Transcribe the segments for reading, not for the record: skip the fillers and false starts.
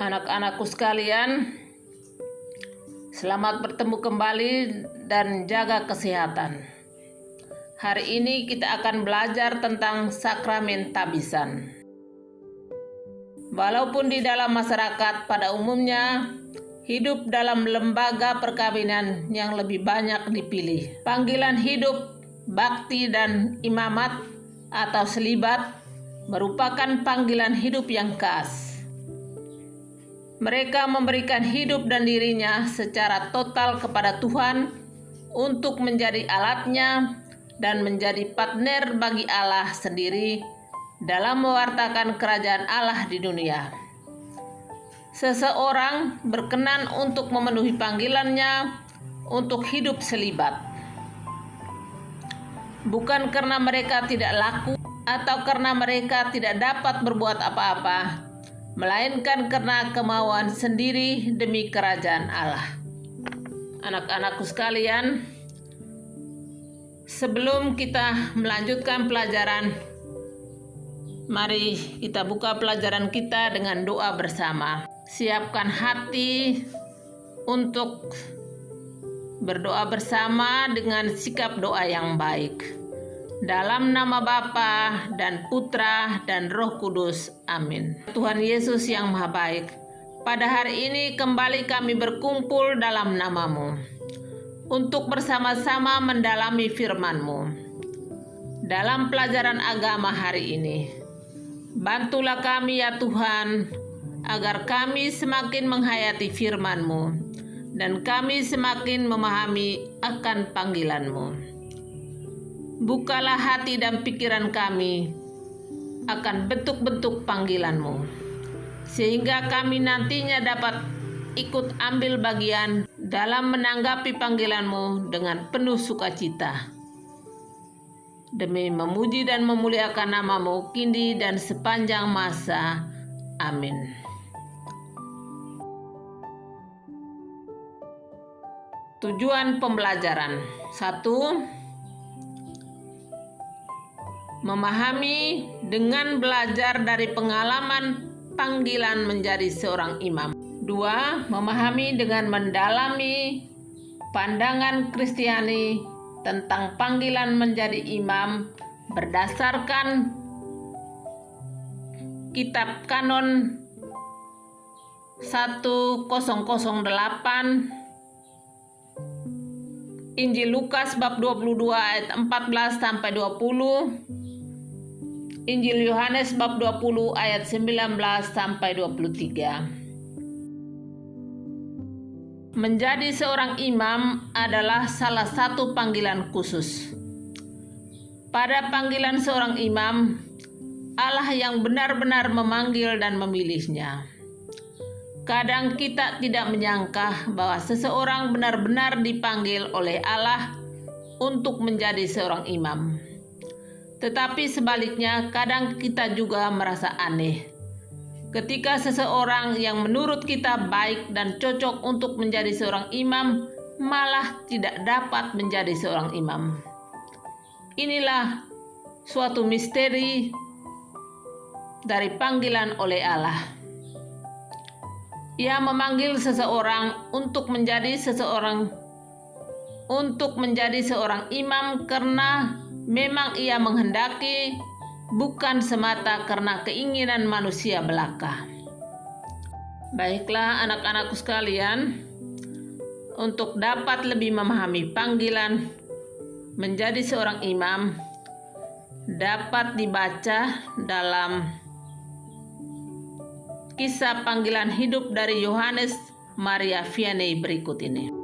Anak-anakku sekalian, selamat bertemu kembali dan jaga kesehatan. Hari ini kita akan belajar tentang sakramen tabisan. Walaupun di dalam masyarakat pada umumnya hidup dalam lembaga perkawinan yang lebih banyak dipilih, panggilan hidup, bakti, dan imamat atau selibat merupakan panggilan hidup yang khas. Mereka memberikan hidup dan dirinya secara total kepada Tuhan untuk menjadi alatnya dan menjadi partner bagi Allah sendiri dalam mewartakan kerajaan Allah di dunia. Seseorang berkenan untuk memenuhi panggilannya untuk hidup selibat, bukan karena mereka tidak laku atau karena mereka tidak dapat berbuat apa-apa, melainkan karena kemauan sendiri demi kerajaan Allah. Anak-anakku sekalian, sebelum kita melanjutkan pelajaran, mari kita buka pelajaran kita dengan doa bersama. Siapkan hati untuk berdoa bersama dengan sikap doa yang baik. Dalam nama Bapa dan Putra dan Roh Kudus. Amin. Tuhan Yesus yang Maha Baik, pada hari ini kembali kami berkumpul dalam nama-Mu untuk bersama-sama mendalami firman-Mu. Dalam pelajaran agama hari ini, bantulah kami ya Tuhan, agar kami semakin menghayati firman-Mu dan kami semakin memahami akan panggilan-Mu. Bukalah hati dan pikiran kami akan bentuk-bentuk panggilan-Mu, sehingga kami nantinya dapat ikut ambil bagian dalam menanggapi panggilan-Mu dengan penuh sukacita. Demi memuji dan memuliakan nama-Mu kini dan sepanjang masa. Amin. Tujuan pembelajaran: 1. Memahami dengan belajar dari pengalaman panggilan menjadi seorang imam. 2. Memahami dengan mendalami pandangan Kristiani tentang panggilan menjadi imam berdasarkan Kitab Kanon 1008, Injil Lukas bab 22 ayat 14 sampai 20, Injil Yohanes bab 20 ayat 19 sampai 23. Menjadi seorang imam adalah salah satu panggilan khusus. Pada panggilan seorang imam, Allah yang benar-benar memanggil dan memilihnya. Kadang kita tidak menyangka bahwa seseorang benar-benar dipanggil oleh Allah untuk menjadi seorang imam. Tetapi sebaliknya, kadang kita juga merasa aneh ketika seseorang yang menurut kita baik dan cocok untuk menjadi seorang imam malah tidak dapat menjadi seorang imam. Inilah suatu misteri dari panggilan oleh Allah. Ia memanggil seseorang untuk menjadi seorang imam karena memang ia menghendaki, bukan semata karena keinginan manusia belaka. Baiklah anak-anakku sekalian, untuk dapat lebih memahami panggilan menjadi seorang imam, dapat dibaca dalam kisah panggilan hidup dari Yohanes Maria Vianney berikut ini.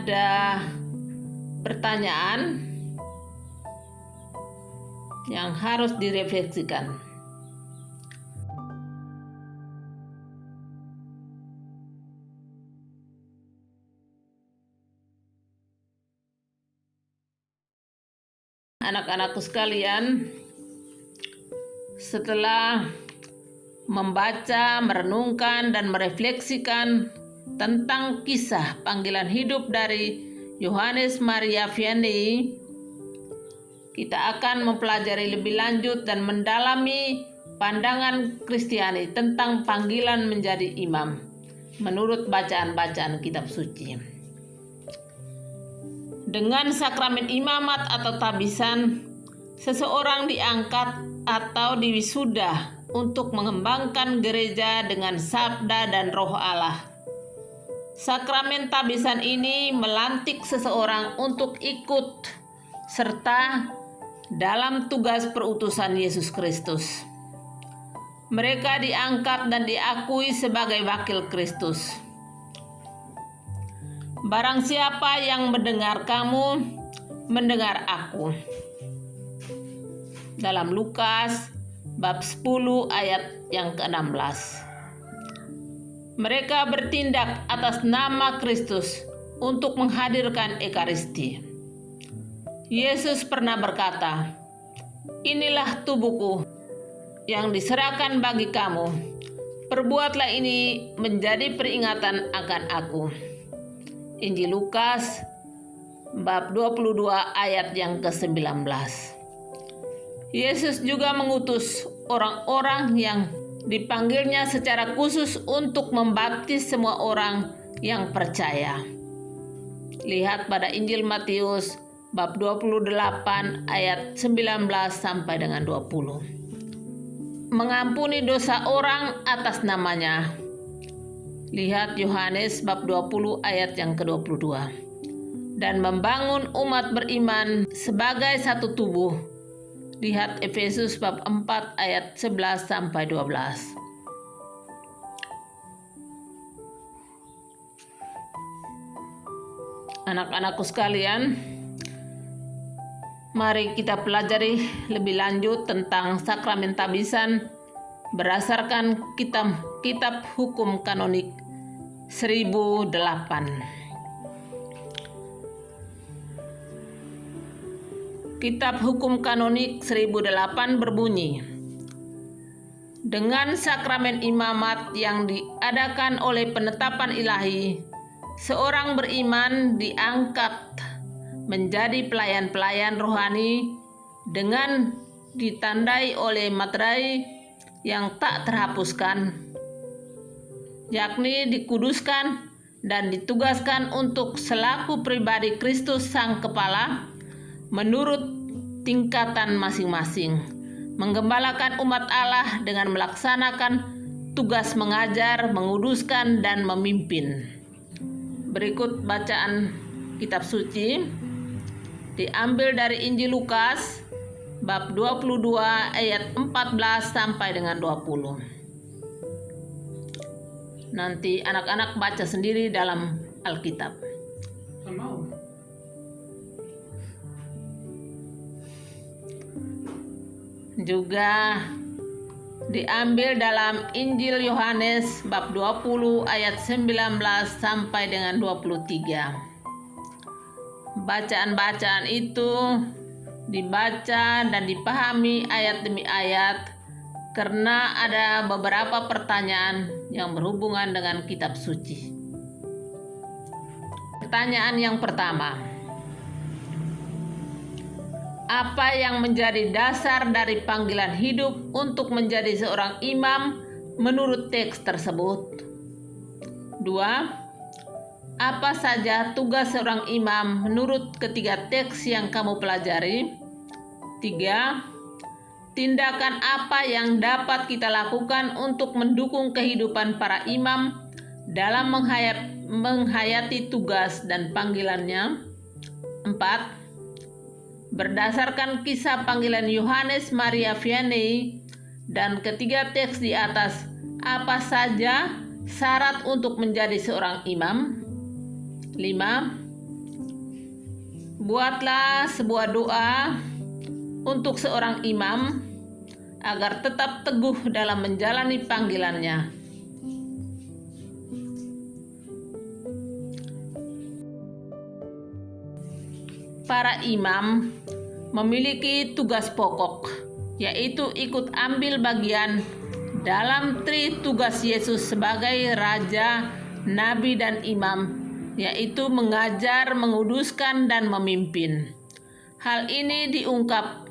ada pertanyaan yang harus direfleksikan. Anak-anakku sekalian, setelah membaca, merenungkan, dan merefleksikan tentang kisah panggilan hidup dari Yohanes Maria Vianney, kita akan mempelajari lebih lanjut dan mendalami pandangan Kristiani tentang panggilan menjadi imam menurut bacaan-bacaan kitab suci. Dengan sakramen imamat atau tabisan, seseorang diangkat atau diwisuda untuk mengembangkan gereja dengan sabda dan roh Allah. Sakramen tabisan ini melantik seseorang untuk ikut serta dalam tugas perutusan Yesus Kristus. Mereka diangkat dan diakui sebagai wakil Kristus. Barang siapa yang mendengar kamu, mendengar aku. Dalam Lukas bab 10 ayat yang ke-16. Mereka bertindak atas nama Kristus untuk menghadirkan Ekaristi. Yesus pernah berkata, "Inilah tubuhku yang diserahkan bagi kamu. Perbuatlah ini menjadi peringatan akan aku." Injil Lukas bab 22 ayat yang ke-19. Yesus juga mengutus orang-orang yang dipanggilnya secara khusus untuk membaptis semua orang yang percaya. Lihat pada Injil Matius bab 28 ayat 19 sampai dengan 20. Mengampuni dosa orang atas namanya. Lihat Yohanes bab 20 ayat yang ke-22. Dan membangun umat beriman sebagai satu tubuh. Lihat Efesus bab 4 ayat 11 sampai 12. Anak-anakku sekalian, mari kita pelajari lebih lanjut tentang sakramen tabisan berdasarkan kitab hukum kanonik 1008. Kitab hukum kanonik 1008 berbunyi, dengan sakramen imamat yang diadakan oleh penetapan ilahi, seorang beriman diangkat menjadi pelayan-pelayan rohani dengan ditandai oleh materai yang tak terhapuskan, yakni dikuduskan dan ditugaskan untuk selaku pribadi Kristus Sang Kepala menurut tingkatan masing-masing, menggembalakan umat Allah dengan melaksanakan tugas mengajar, menguduskan, dan memimpin. Berikut bacaan kitab suci diambil dari Injil Lukas bab 22 ayat 14 sampai dengan 20. Nanti anak-anak baca sendiri dalam Alkitab. Juga diambil dalam Injil Yohanes bab 20 ayat 19 sampai dengan 23. Bacaan-bacaan itu dibaca dan dipahami ayat demi ayat karena ada beberapa pertanyaan yang berhubungan dengan kitab suci. Pertanyaan yang pertama, apa yang menjadi dasar dari panggilan hidup untuk menjadi seorang imam menurut teks tersebut? 2. Apa saja tugas seorang imam menurut ketiga teks yang kamu pelajari? 3. Tindakan apa yang dapat kita lakukan untuk mendukung kehidupan para imam dalam menghayati tugas dan panggilannya? 4. Berdasarkan kisah panggilan Yohanes Maria Vianney dan ketiga teks di atas, apa saja syarat untuk menjadi seorang imam? 5. Buatlah sebuah doa untuk seorang imam agar tetap teguh dalam menjalani panggilannya. Para imam memiliki tugas pokok, yaitu ikut ambil bagian dalam tugas Yesus sebagai Raja, Nabi, dan Imam, yaitu mengajar, menguduskan, dan memimpin. Hal ini diungkap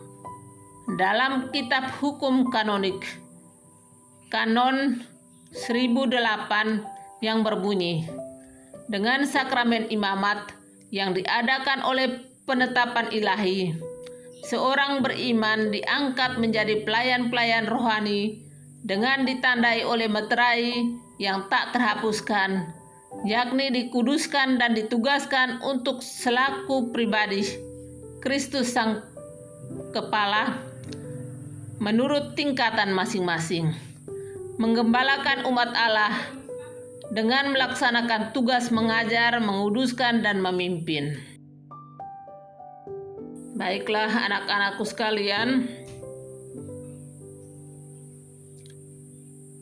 dalam kitab hukum kanonik, Kanon 1008 yang berbunyi, dengan sakramen imamat yang diadakan oleh penetapan ilahi, seorang beriman diangkat menjadi pelayan-pelayan rohani dengan ditandai oleh meterai yang tak terhapuskan, yakni dikuduskan dan ditugaskan untuk selaku pribadi Kristus Sang Kepala menurut tingkatan masing-masing, menggembalakan umat Allah dengan melaksanakan tugas mengajar, menguduskan, dan memimpin. Baiklah anak-anakku sekalian,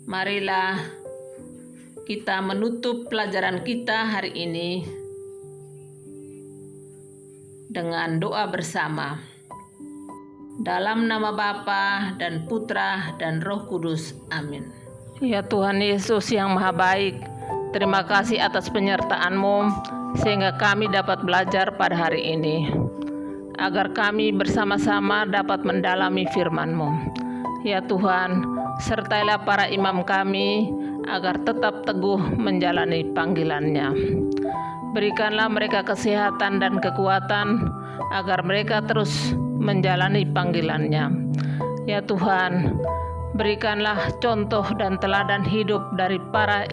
marilah kita menutup pelajaran kita hari ini dengan doa bersama. Dalam nama Bapa dan Putra dan Roh Kudus. Amin. Ya Tuhan Yesus yang Maha Baik, terima kasih atas penyertaan-Mu sehingga kami dapat belajar pada hari ini, agar kami bersama-sama dapat mendalami firman-Mu. Ya Tuhan, sertailah para imam kami agar tetap teguh menjalani panggilannya. Berikanlah mereka kesehatan dan kekuatan agar mereka terus menjalani panggilannya. Ya Tuhan, berikanlah contoh dan teladan hidup dari para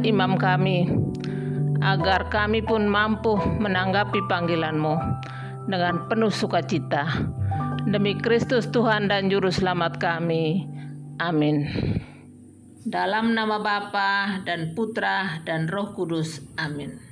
imam kami, agar kami pun mampu menanggapi panggilan-Mu dengan penuh sukacita. Demi Kristus Tuhan dan Juru Selamat kami. Amin. Dalam nama Bapa dan Putra dan Roh Kudus. Amin.